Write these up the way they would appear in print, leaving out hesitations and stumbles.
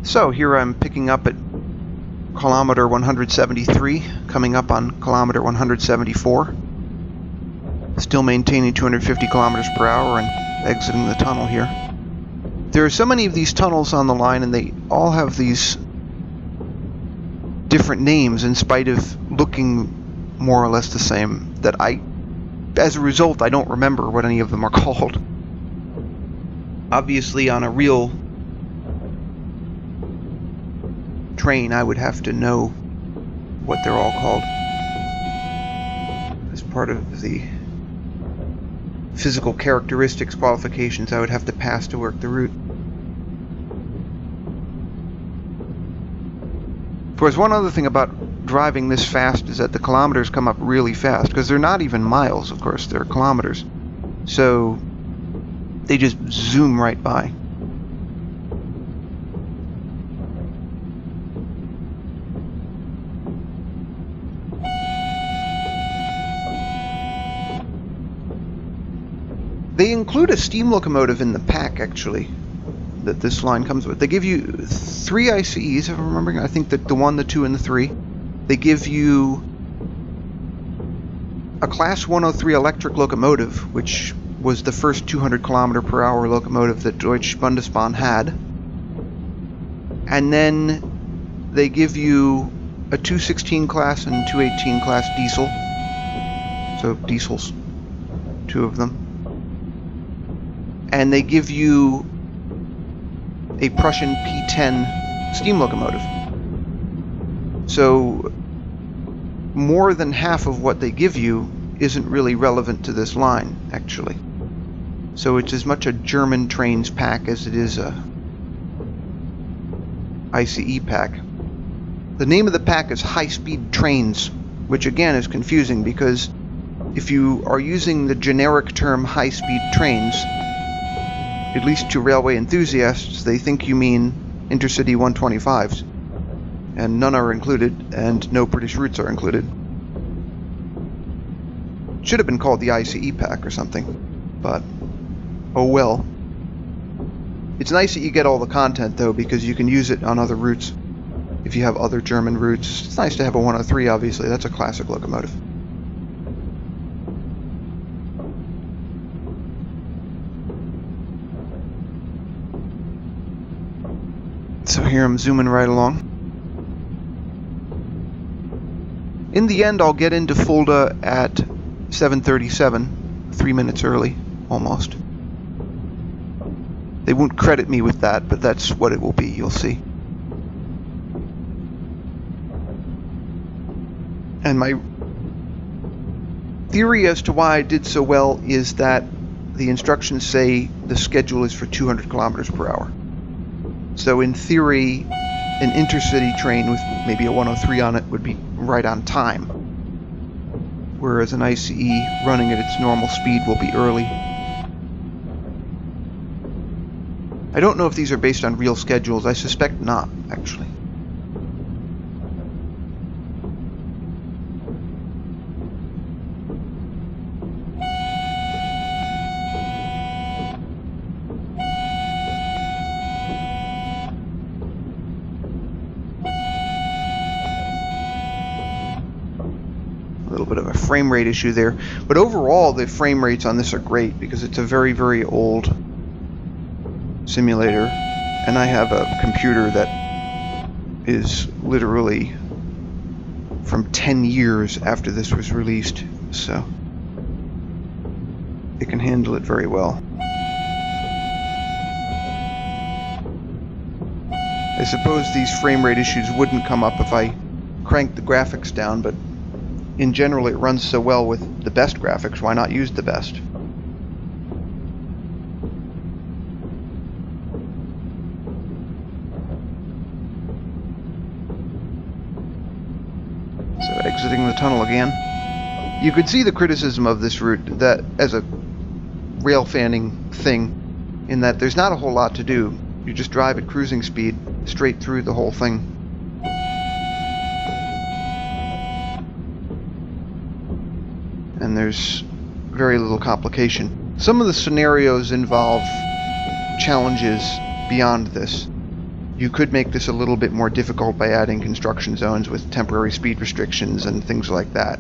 So here I'm picking up at kilometer 173, coming up on kilometer 174. Still maintaining 250 kilometers per hour and exiting the tunnel here. There are so many of these tunnels on the line, and they all have these different names in spite of looking more or less the same, that as a result, I don't remember what any of them are called. Obviously, on a real train, I would have to know what they're all called as part of the physical characteristics qualifications I would have to pass to work the route. Of course, one other thing about driving this fast is that the kilometers come up really fast, because they're not even miles, of course, they're kilometers. So they just zoom right by. They include a steam locomotive in the pack, actually, that this line comes with. They give you 3 ICEs, if I'm remembering. I think that the 1, the 2, and the 3. They give you a Class 103 electric locomotive, which was the first 200 km per hour locomotive that Deutsche Bundesbahn had. And then they give you a 216 class and 218 class diesel. So diesels, 2 of them. And they give you a Prussian P10 steam locomotive. So more than half of what they give you isn't really relevant to this line, actually. So it's as much a German trains pack as it is a ICE pack. The name of the pack is high-speed trains, which again is confusing because if you are using the generic term high-speed trains, at least to railway enthusiasts, they think you mean Intercity 125s, and none are included, and no British routes are included. Should have been called the ICE pack or something, but oh well. It's nice that you get all the content, though, because you can use it on other routes. If you have other German routes, it's nice to have a 103, obviously. That's a classic locomotive. So here I'm zooming right along. In the end, I'll get into Fulda at 7:37, 3 minutes early, almost. They won't credit me with that, but that's what it will be, you'll see. And my theory as to why I did so well is that the instructions say the schedule is for 200 kilometers per hour. So in theory, an intercity train with maybe a 103 on it would be right on time, whereas an ICE running at its normal speed will be early. I don't know if these are based on real schedules. I suspect not, actually. Bit of a frame rate issue there, but overall the frame rates on this are great because it's a very, very old simulator, and I have a computer that is literally from 10 years after this was released, so it can handle it very well. I suppose these frame rate issues wouldn't come up if I cranked the graphics down, but in general, it runs so well with the best graphics, why not use the best? So exiting the tunnel again. You could see the criticism of this route that as a rail fanning thing, in that there's not a whole lot to do. You just drive at cruising speed straight through the whole thing. And there's very little complication. Some of the scenarios involve challenges beyond this. You could make this a little bit more difficult by adding construction zones with temporary speed restrictions and things like that,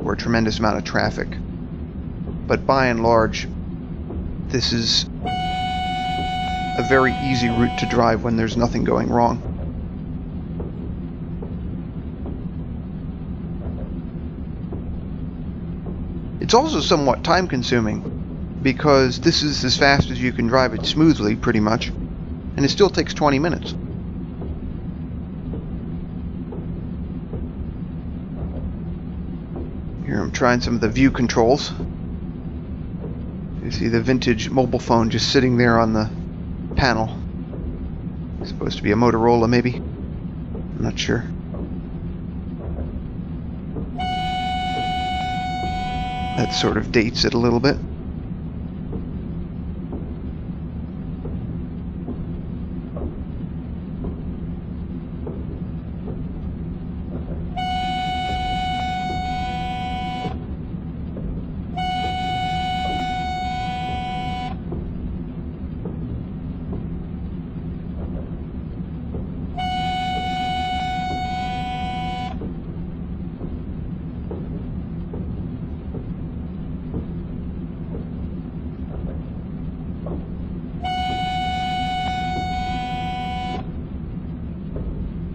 or a tremendous amount of traffic. But by and large, this is a very easy route to drive when there's nothing going wrong. It's also somewhat time-consuming, because this is as fast as you can drive it smoothly, pretty much, and it still takes 20 minutes. Here I'm trying some of the view controls. You see the vintage mobile phone just sitting there on the panel. It's supposed to be a Motorola, maybe? I'm not sure. That sort of dates it a little bit.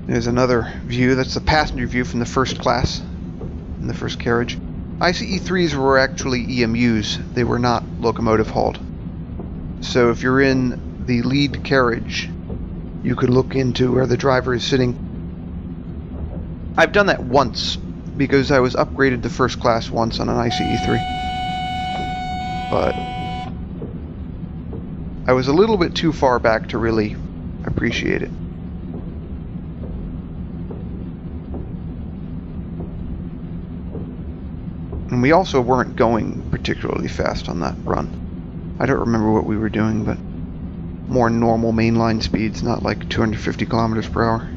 There's another view. That's the passenger view from the first class, in the first carriage. ICE-3s were actually EMUs. They were not locomotive hauled. So if you're in the lead carriage, you could look into where the driver is sitting. I've done that once, because I was upgraded to first class once on an ICE-3. But I was a little bit too far back to really appreciate it. And we also weren't going particularly fast on that run. I don't remember what we were doing, but more normal mainline speeds, not like 250 kilometers per hour.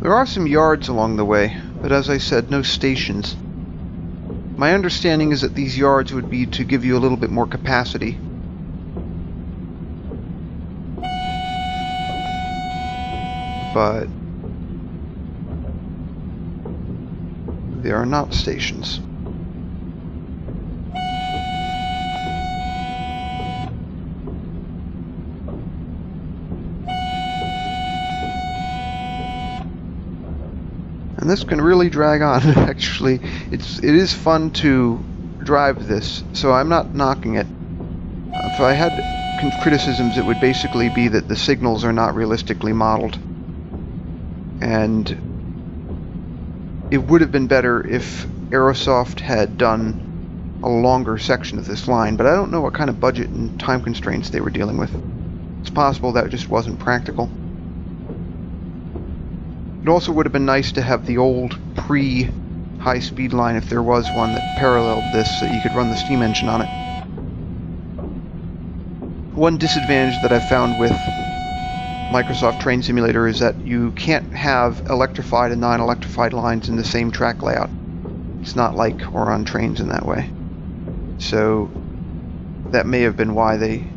There are some yards along the way, but as I said, no stations. My understanding is that these yards would be to give you a little bit more capacity. But they are not stations. And this can really drag on. Actually, it is fun to drive this, so I'm not knocking it. If I had criticisms, it would basically be that the signals are not realistically modeled. And it would have been better if Aerosoft had done a longer section of this line, but I don't know what kind of budget and time constraints they were dealing with. It's possible that just wasn't practical. It also would have been nice to have the old pre-high-speed line, if there was one, that paralleled this, so that you could run the steam engine on it. One disadvantage that I've found with Microsoft Train Simulator is that you can't have electrified and non-electrified lines in the same track layout. It's not like Oron trains in that way. So that may have been why they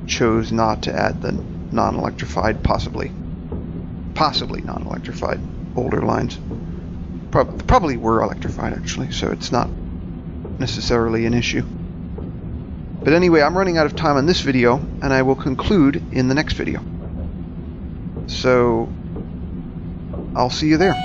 chose not to add the non-electrified, possibly non-electrified older lines. Probably were electrified, actually, so it's not necessarily an issue. But anyway, I'm running out of time on this video, and I will conclude in the next video. So I'll see you there.